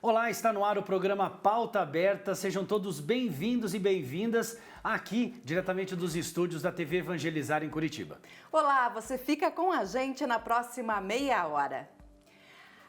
Olá, está no ar o programa Pauta Aberta. Sejam todos bem-vindos e bem-vindas aqui, diretamente dos estúdios da TV Evangelizar em Curitiba. Olá, você fica com a gente na próxima meia hora.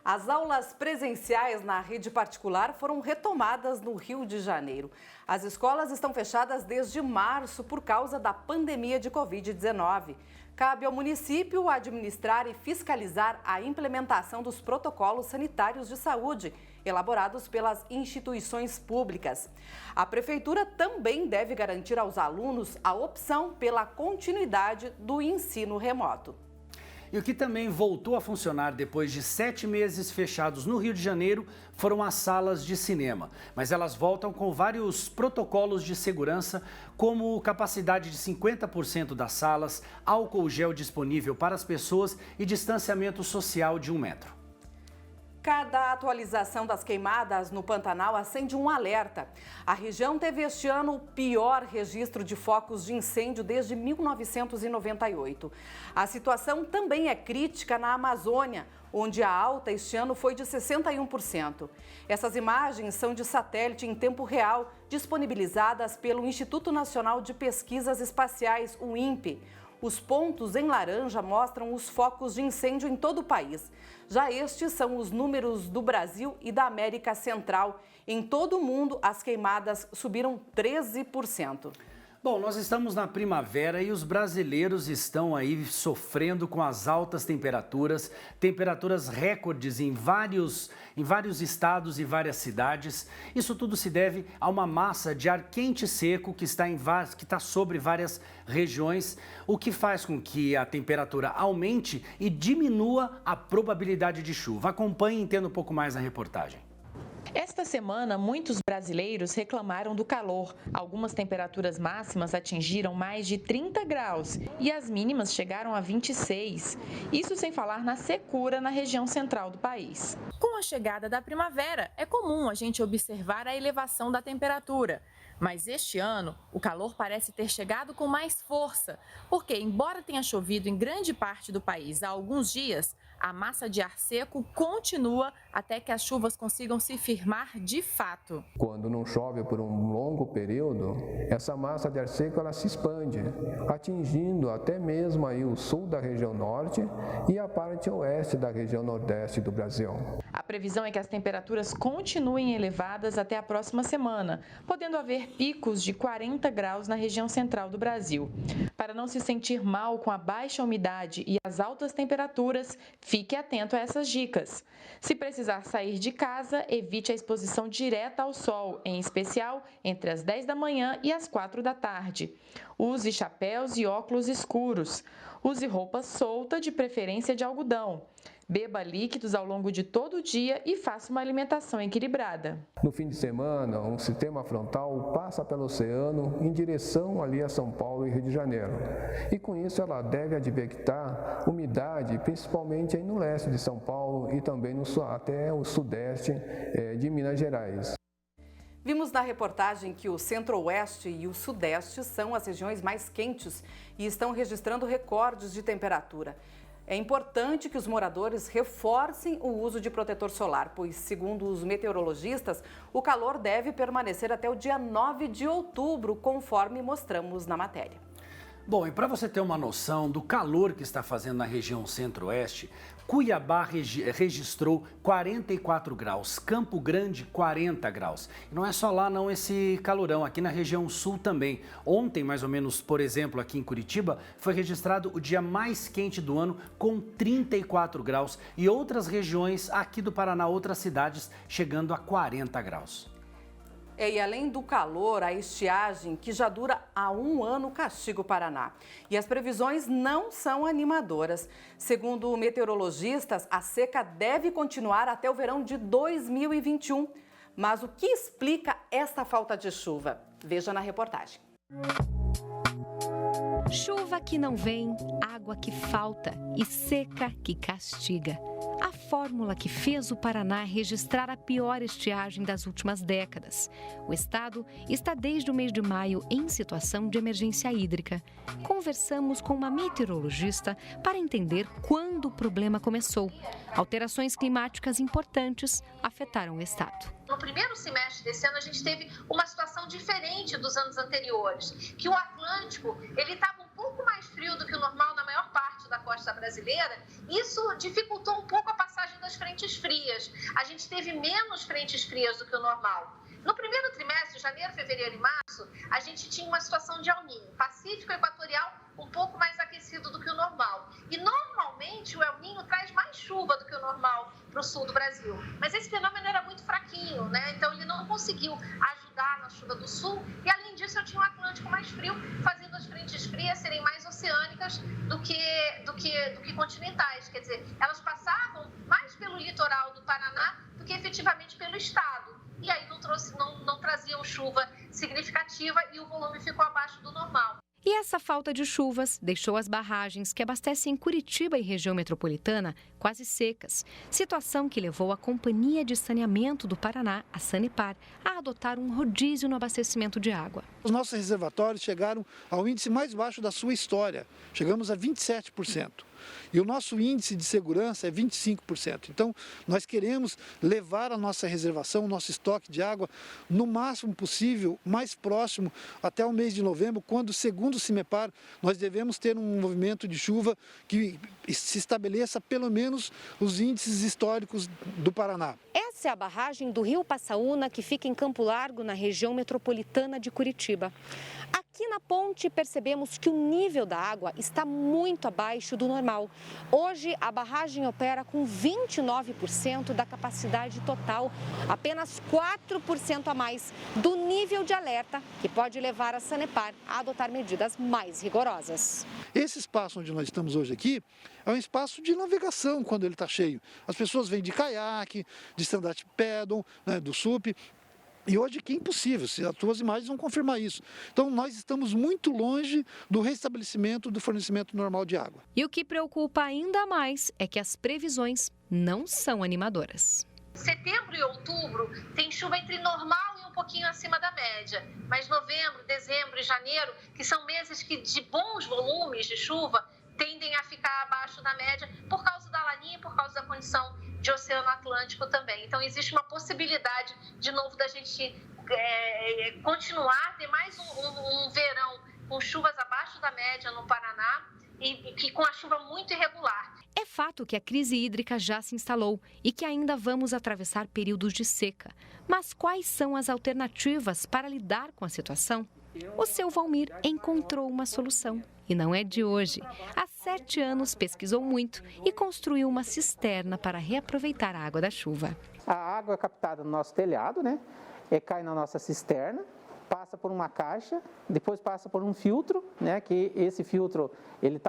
As aulas presenciais na rede particular foram retomadas no Rio de Janeiro. As escolas estão fechadas desde março por causa da pandemia de Covid-19. Cabe ao município administrar e fiscalizar a implementação dos protocolos sanitários de saúde elaborados pelas instituições públicas. A prefeitura também deve garantir aos alunos a opção pela continuidade do ensino remoto. E o que também voltou a funcionar depois de 7 meses fechados no Rio de Janeiro foram as salas de cinema. Mas elas voltam com vários protocolos de segurança, como capacidade de 50% das salas, álcool gel disponível para as pessoas e distanciamento social de 1 metro. Cada atualização das queimadas no Pantanal acende um alerta. A região teve este ano o pior registro de focos de incêndio desde 1998. A situação também é crítica na Amazônia, onde a alta este ano foi de 61%. Essas imagens são de satélite em tempo real, disponibilizadas pelo Instituto Nacional de Pesquisas Espaciais, o INPE. Os pontos em laranja mostram os focos de incêndio em todo o país. Já estes são os números do Brasil e da América Central. Em todo o mundo, as queimadas subiram 13%. Bom, nós estamos na primavera e os brasileiros estão aí sofrendo com as altas temperaturas, temperaturas recordes em vários estados e várias cidades. Isso tudo se deve a uma massa de ar quente e seco que está sobre várias regiões, o que faz com que a temperatura aumente e diminua a probabilidade de chuva. Acompanhe e entenda um pouco mais na reportagem. Esta semana, muitos brasileiros reclamaram do calor. Algumas temperaturas máximas atingiram mais de 30 graus e as mínimas chegaram a 26. Isso sem falar na secura na região central do país. Com a chegada da primavera, é comum a gente observar a elevação da temperatura. Mas este ano, o calor parece ter chegado com mais força, porque, embora tenha chovido em grande parte do país há alguns dias, a massa de ar seco continua até que as chuvas consigam se firmar de fato. Quando não chove por um longo período, essa massa de ar seco ela se expande, atingindo até mesmo aí o sul da região norte e a parte oeste da região nordeste do Brasil. A previsão é que as temperaturas continuem elevadas até a próxima semana, podendo haver picos de 40 graus na região central do Brasil. Para não se sentir mal com a baixa umidade e as altas temperaturas, fique atento a essas dicas. Se precisar sair de casa, evite a exposição direta ao sol, em especial entre as 10 da manhã e as 4 da tarde. Use chapéus e óculos escuros. Use roupa solta, de preferência de algodão. Beba líquidos ao longo de todo o dia e faça uma alimentação equilibrada. No fim de semana, um sistema frontal passa pelo oceano em direção ali a São Paulo e Rio de Janeiro. E com isso ela deve advectar umidade, principalmente aí no leste de São Paulo e também até o sudeste de Minas Gerais. Vimos na reportagem que o centro-oeste e o sudeste são as regiões mais quentes e estão registrando recordes de temperatura. É importante que os moradores reforcem o uso de protetor solar, pois, segundo os meteorologistas, o calor deve permanecer até o dia 9 de outubro, conforme mostramos na matéria. Bom, e para você ter uma noção do calor que está fazendo na região centro-oeste, Cuiabá registrou 44 graus, Campo Grande 40 graus. E não é só lá não esse calorão, aqui na região sul também. Ontem, mais ou menos, por exemplo, aqui em Curitiba, foi registrado o dia mais quente do ano com 34 graus. E outras regiões aqui do Paraná, outras cidades, chegando a 40 graus. E além do calor, a estiagem, que já dura há 1 ano, castiga o Paraná. E as previsões não são animadoras. Segundo meteorologistas, a seca deve continuar até o verão de 2021. Mas o que explica esta falta de chuva? Veja na reportagem. Chuva que não vem, água que falta e seca que castiga. A fórmula que fez o Paraná registrar a pior estiagem das últimas décadas. O estado está desde o mês de maio em situação de emergência hídrica. Conversamos com uma meteorologista para entender quando o problema começou. Alterações climáticas importantes afetaram o estado. No primeiro semestre desse ano, a gente teve uma situação diferente dos anos anteriores, que o Atlântico ele estava um pouco mais frio do que o normal na maior parte da costa brasileira. Isso dificultou um pouco a passagem das frentes frias. A gente teve menos frentes frias do que o normal. No primeiro trimestre, janeiro, fevereiro e março, a gente tinha uma situação de El Niño, Pacífico Equatorial um pouco mais aquecido do que o normal. E normalmente o El Niño traz mais chuva do que o normal para o sul do Brasil. Mas esse fenômeno era muito fraquinho, né? Então ele não conseguiu ajudar na chuva do sul. E além disso, eu tinha um Atlântico mais frio, fazendo as frentes frias serem mais oceânicas do que continentais. Quer dizer, elas passavam mais pelo litoral do Paraná do que efetivamente pelo estado. E aí não traziam chuva significativa e o volume ficou abaixo do normal. E essa falta de chuvas deixou as barragens que abastecem Curitiba e região metropolitana quase secas. Situação que levou a Companhia de Saneamento do Paraná, a Sanepar, a adotar um rodízio no abastecimento de água. Os nossos reservatórios chegaram ao índice mais baixo da sua história. Chegamos a 27%. E o nosso índice de segurança é 25%. Então, nós queremos levar a nossa reservação, o nosso estoque de água, no máximo possível, mais próximo até o mês de novembro, quando, segundo o CIMEPAR, nós devemos ter um movimento de chuva que se estabeleça pelo menos os índices históricos do Paraná. Essa é a barragem do Rio Passaúna, que fica em Campo Largo, na região metropolitana de Curitiba. Aqui na ponte percebemos que o nível da água está muito abaixo do normal. Hoje a barragem opera com 29% da capacidade total, apenas 4% a mais do nível de alerta, que pode levar a Sanepar a adotar medidas mais rigorosas. Esse espaço onde nós estamos hoje aqui é um espaço de navegação quando ele está cheio. As pessoas vêm de caiaque, de stand-up paddle, né, do SUP. E hoje aqui é impossível, as tuas imagens vão confirmar isso. Então nós estamos muito longe do restabelecimento do fornecimento normal de água. E o que preocupa ainda mais é que as previsões não são animadoras. Setembro e outubro tem chuva entre normal e um pouquinho acima da média. Mas novembro, dezembro e janeiro, que são meses que de bons volumes de chuva, tendem a ficar abaixo da média por causa da laninha e por causa da condição de Oceano Atlântico também. Então, existe uma possibilidade, de novo, da gente continuar, ter mais um verão com chuvas abaixo da média no Paraná e com a chuva muito irregular. É fato que a crise hídrica já se instalou e que ainda vamos atravessar períodos de seca. Mas quais são as alternativas para lidar com a situação? O seu Valmir encontrou uma solução. E não é de hoje. Há 7 anos pesquisou muito e construiu uma cisterna para reaproveitar a água da chuva. A água é captada no nosso telhado, né? Cai na nossa cisterna, passa por uma caixa, depois passa por um filtro, né? Que esse filtro ele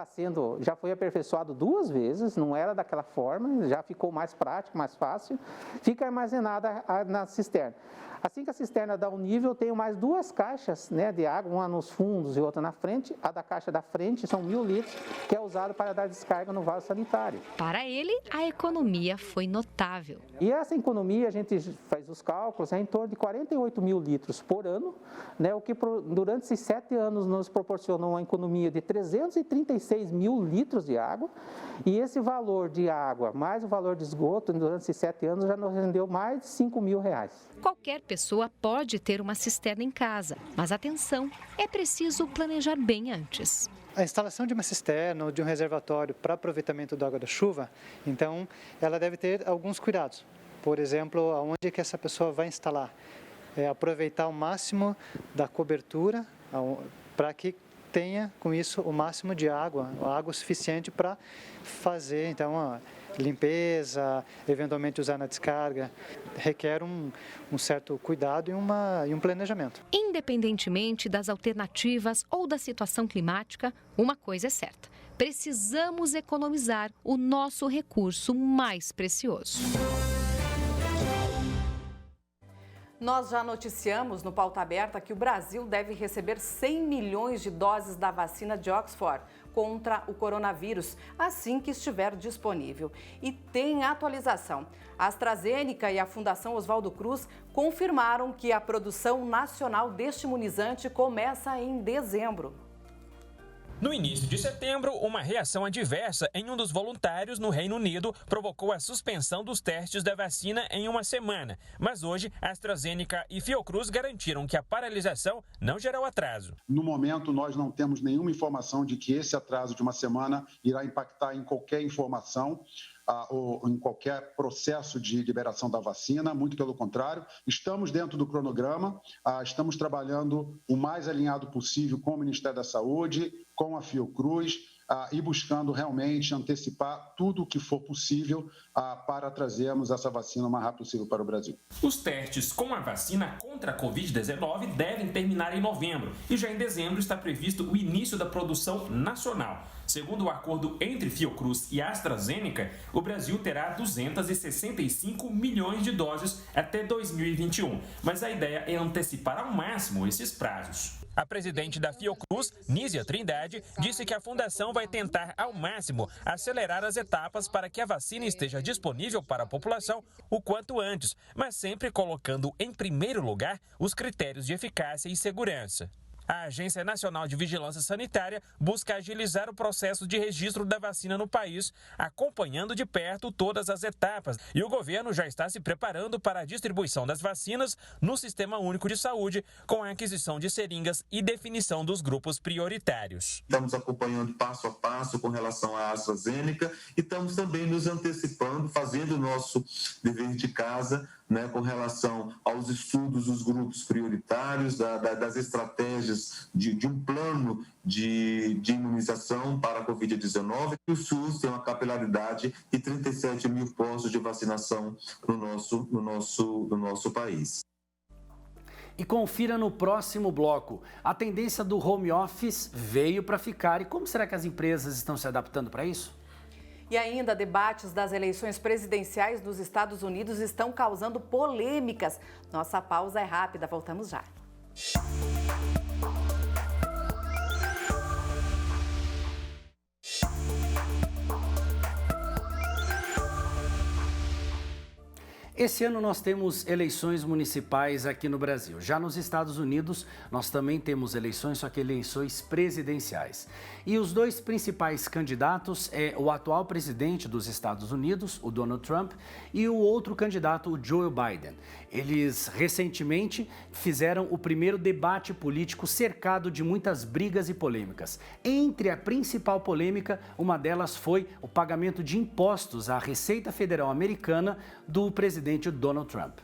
já foi aperfeiçoado 2 vezes, não era daquela forma, já ficou mais prático, mais fácil, fica armazenada na cisterna. Assim que a cisterna dá um nível, eu tenho mais 2 caixas, né, de água, uma nos fundos e outra na frente. A da caixa da frente são 1.000 litros, que é usado para dar descarga no vaso sanitário. Para ele, a economia foi notável. E essa economia, a gente faz os cálculos, é em torno de 48 mil litros por ano, né, o que durante esses 7 anos nos proporcionou uma economia de 336 mil litros de água. E esse valor de água, mais o valor de esgoto, durante esses 7 anos, já nos rendeu mais de R$5.000. Qualquer pessoa pode ter uma cisterna em casa, mas atenção, é preciso planejar bem antes. A instalação de uma cisterna ou de um reservatório para aproveitamento da água da chuva, então, ela deve ter alguns cuidados. Por exemplo, aonde que essa pessoa vai instalar? Aproveitar o máximo da cobertura para que tenha, com isso, o máximo de água suficiente para fazer, então, a limpeza, eventualmente usar na descarga, requer um certo cuidado e um planejamento. Independentemente das alternativas ou da situação climática, uma coisa é certa: precisamos economizar o nosso recurso mais precioso. Nós já noticiamos no Pauta Aberta que o Brasil deve receber 100 milhões de doses da vacina de Oxford, contra o coronavírus, assim que estiver disponível. E tem atualização. A AstraZeneca e a Fundação Oswaldo Cruz confirmaram que a produção nacional deste imunizante começa em dezembro. No início de setembro, uma reação adversa em um dos voluntários no Reino Unido provocou a suspensão dos testes da vacina em uma semana. Mas hoje, AstraZeneca e Fiocruz garantiram que a paralisação não gerou atraso. No momento, nós não temos nenhuma informação de que esse atraso de uma semana irá impactar em qualquer informação ou em qualquer processo de liberação da vacina, muito pelo contrário, estamos dentro do cronograma, estamos trabalhando o mais alinhado possível com o Ministério da Saúde, com a Fiocruz e buscando realmente antecipar tudo o que for possível para trazermos essa vacina o mais rápido possível para o Brasil. Os testes com a vacina contra a Covid-19 devem terminar em novembro e já em dezembro está previsto o início da produção nacional. Segundo o acordo entre Fiocruz e AstraZeneca, o Brasil terá 265 milhões de doses até 2021, mas a ideia é antecipar ao máximo esses prazos. A presidente da Fiocruz, Nízia Trindade, disse que a fundação vai tentar ao máximo acelerar as etapas para que a vacina esteja disponível para a população o quanto antes, mas sempre colocando em primeiro lugar os critérios de eficácia e segurança. A Agência Nacional de Vigilância Sanitária busca agilizar o processo de registro da vacina no país, acompanhando de perto todas as etapas. E o governo já está se preparando para a distribuição das vacinas no Sistema Único de Saúde, com a aquisição de seringas e definição dos grupos prioritários. Estamos acompanhando passo a passo com relação à AstraZeneca e estamos também nos antecipando, fazendo o nosso dever de casa, com relação aos estudos dos grupos prioritários, das estratégias de um plano de imunização para a Covid-19. O SUS tem uma capilaridade de 37 mil postos de vacinação no nosso país. E confira no próximo bloco. A tendência do home office veio para ficar. E como será que as empresas estão se adaptando para isso? E ainda, debates das eleições presidenciais dos Estados Unidos estão causando polêmicas. Nossa pausa é rápida, voltamos já. Esse ano nós temos eleições municipais aqui no Brasil. Já nos Estados Unidos, nós também temos eleições, só que eleições presidenciais. E os dois principais candidatos é o atual presidente dos Estados Unidos, o Donald Trump, e o outro candidato, o Joe Biden. Eles recentemente fizeram o primeiro debate político cercado de muitas brigas e polêmicas. Entre a principal polêmica, uma delas foi o pagamento de impostos à Receita Federal Americana do presidente Donald Trump.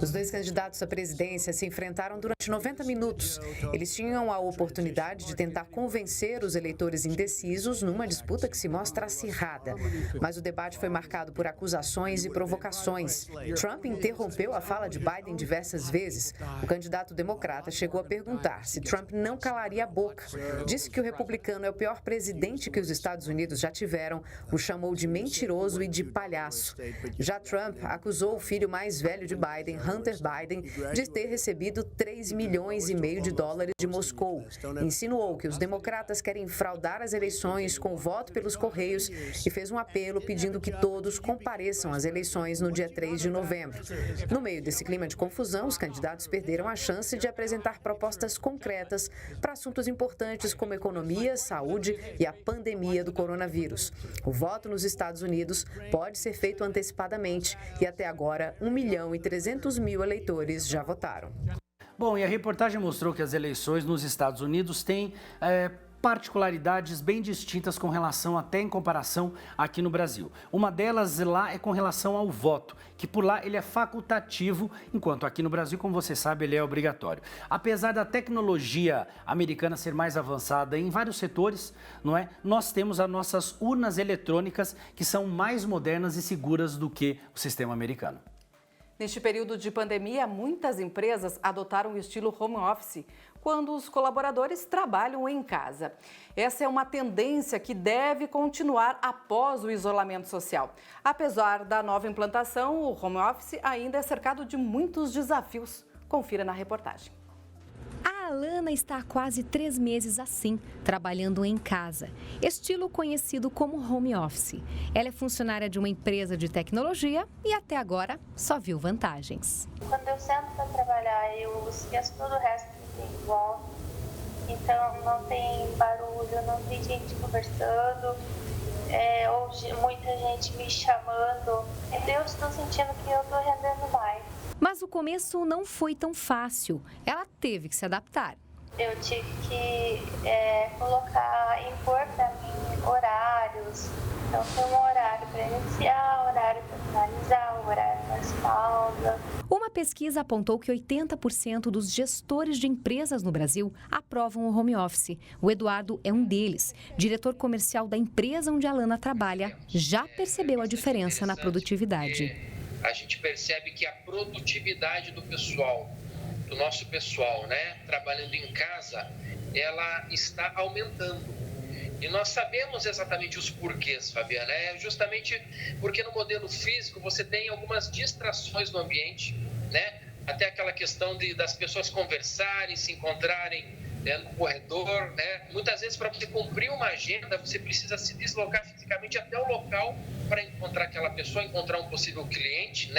Os dois candidatos à presidência se enfrentaram durante 90 minutos. Eles tinham a oportunidade de tentar convencer os eleitores indecisos numa disputa que se mostra acirrada. Mas o debate foi marcado por acusações e provocações. Trump interrompeu a fala de Biden diversas vezes. O candidato democrata chegou a perguntar se Trump não calaria a boca. Disse que o republicano é o pior presidente que os Estados Unidos já tiveram, o chamou de mentiroso e de palhaço. Já Trump acusou o filho mais velho de Biden, Hunter Biden, de ter recebido 3,5 milhões de dólares de Moscou. Insinuou que os democratas querem fraudar as eleições com o voto pelos Correios e fez um apelo pedindo que todos compareçam às eleições no dia 3 de novembro. No meio desse clima de confusão, os candidatos perderam a chance de apresentar propostas concretas para assuntos importantes como economia, saúde e a pandemia do coronavírus. O voto nos Estados Unidos pode ser feito antecipadamente e até agora 1.300.000 eleitores já votaram. Bom, e a reportagem mostrou que as eleições nos Estados Unidos têm particularidades bem distintas com relação até em comparação aqui no Brasil. Uma delas lá é com relação ao voto, que por lá ele é facultativo, enquanto aqui no Brasil, como você sabe, ele é obrigatório. Apesar da tecnologia americana ser mais avançada em vários setores, não é? Nós temos as nossas urnas eletrônicas que são mais modernas e seguras do que o sistema americano. Neste período de pandemia, muitas empresas adotaram o estilo home office, quando os colaboradores trabalham em casa. Essa é uma tendência que deve continuar após o isolamento social. Apesar da nova implantação, o home office ainda é cercado de muitos desafios. Confira na reportagem. A Alana está há quase 3 meses assim, trabalhando em casa, estilo conhecido como home office. Ela é funcionária de uma empresa de tecnologia e até agora só viu vantagens. Quando eu sento para trabalhar, eu esqueço todo o resto que tem em volta. Então não tem barulho, não tem gente conversando, ou muita gente me chamando. Eu estou sentindo que eu estou rendendo mais. Mas o começo não foi tão fácil. Ela teve que se adaptar. Eu tive que impor para mim horários. Então, tem um horário para iniciar, horário para finalizar, horário das pausas. Uma pesquisa apontou que 80% dos gestores de empresas no Brasil aprovam o home office. O Eduardo é um deles. Diretor comercial da empresa onde a Alana trabalha, já percebeu a diferença na produtividade. A gente percebe que a produtividade do pessoal, do nosso pessoal, trabalhando em casa, ela está aumentando. E nós sabemos exatamente os porquês, Fabiana. É justamente porque no modelo físico você tem algumas distrações no ambiente, até aquela questão das pessoas conversarem, se encontrarem no corredor, Muitas vezes, para você cumprir uma agenda, você precisa se deslocar fisicamente até o local para encontrar aquela pessoa, encontrar um possível cliente,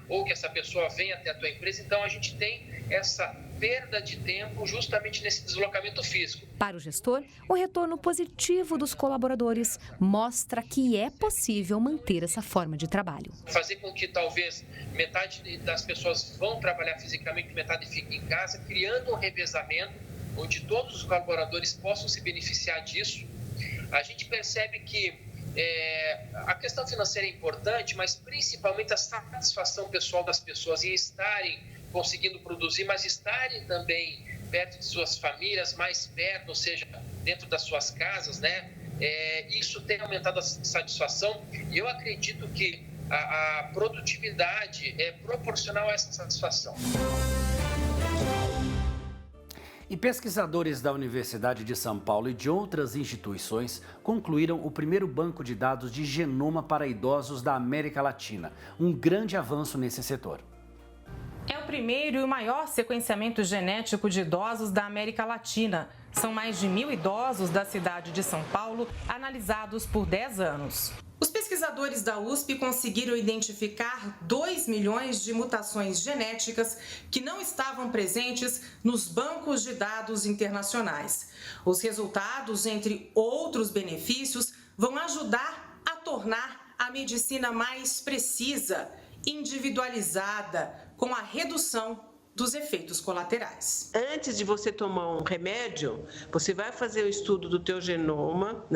ou que essa pessoa venha até a tua empresa. Então, a gente tem essa perda de tempo justamente nesse deslocamento físico. Para o gestor, o retorno positivo dos colaboradores mostra que é possível manter essa forma de trabalho. Fazer com que talvez metade das pessoas vão trabalhar fisicamente, metade fique em casa, criando um revezamento onde todos os colaboradores possam se beneficiar disso. A gente percebe que a questão financeira é importante, mas principalmente a satisfação pessoal das pessoas em estarem conseguindo produzir, mas estarem também perto de suas famílias, mais perto, ou seja, dentro das suas casas, isso tem aumentado a satisfação e eu acredito que a produtividade é proporcional a essa satisfação. E pesquisadores da Universidade de São Paulo e de outras instituições concluíram o primeiro banco de dados de genoma para idosos da América Latina. Um grande avanço nesse setor. É o primeiro e o maior sequenciamento genético de idosos da América Latina. São mais de 1.000 idosos da cidade de São Paulo, analisados por 10 anos. Os pesquisadores da USP conseguiram identificar 2 milhões de mutações genéticas que não estavam presentes nos bancos de dados internacionais. Os resultados, entre outros benefícios, vão ajudar a tornar a medicina mais precisa, individualizada, com a redução dos efeitos colaterais. Antes de você tomar um remédio, você vai fazer o estudo do teu genoma,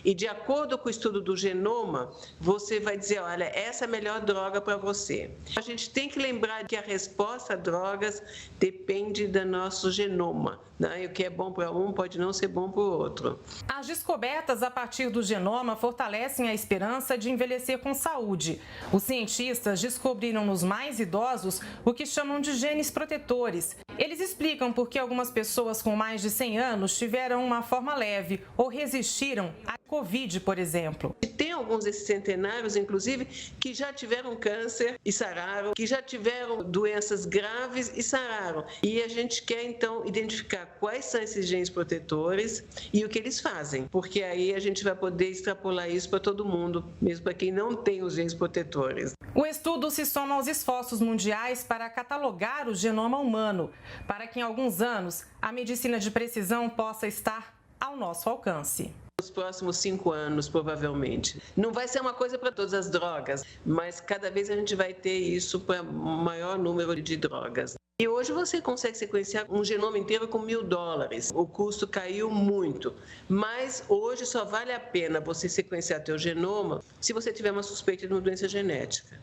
E de acordo com o estudo do genoma, você vai dizer, olha, essa é a melhor droga para você. A gente tem que lembrar que a resposta a drogas depende do nosso genoma, E o que é bom para um pode não ser bom para o outro. As descobertas a partir do genoma fortalecem a esperança de envelhecer com saúde. Os cientistas descobriram nos mais idosos o que chamam de genes protetores. Eles explicam por que algumas pessoas com mais de 100 anos tiveram uma forma leve ou resistiram à Covid, por exemplo. Tem alguns desses centenários, inclusive, que já tiveram câncer e sararam, que já tiveram doenças graves e sararam. E a gente quer, então, identificar quais são esses genes protetores e o que eles fazem, porque aí a gente vai poder extrapolar isso para todo mundo, mesmo para quem não tem os genes protetores. O estudo se soma aos esforços mundiais para catalogar o genoma humano, para que em alguns anos a medicina de precisão possa estar ao nosso alcance. Nos próximos 5 anos, provavelmente. Não vai ser uma coisa para todas as drogas, mas cada vez a gente vai ter isso para um maior número de drogas. E hoje você consegue sequenciar um genoma inteiro com $1.000. O custo caiu muito, mas hoje só vale a pena você sequenciar teu genoma se você tiver uma suspeita de uma doença genética.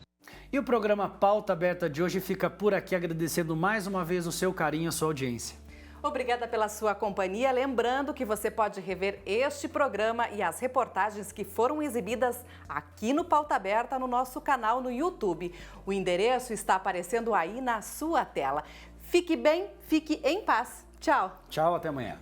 E o programa Pauta Aberta de hoje fica por aqui, agradecendo mais uma vez o seu carinho e a sua audiência. Obrigada pela sua companhia. Lembrando que você pode rever este programa e as reportagens que foram exibidas aqui no Pauta Aberta no nosso canal no YouTube. O endereço está aparecendo aí na sua tela. Fique bem, fique em paz. Tchau. Tchau, até amanhã.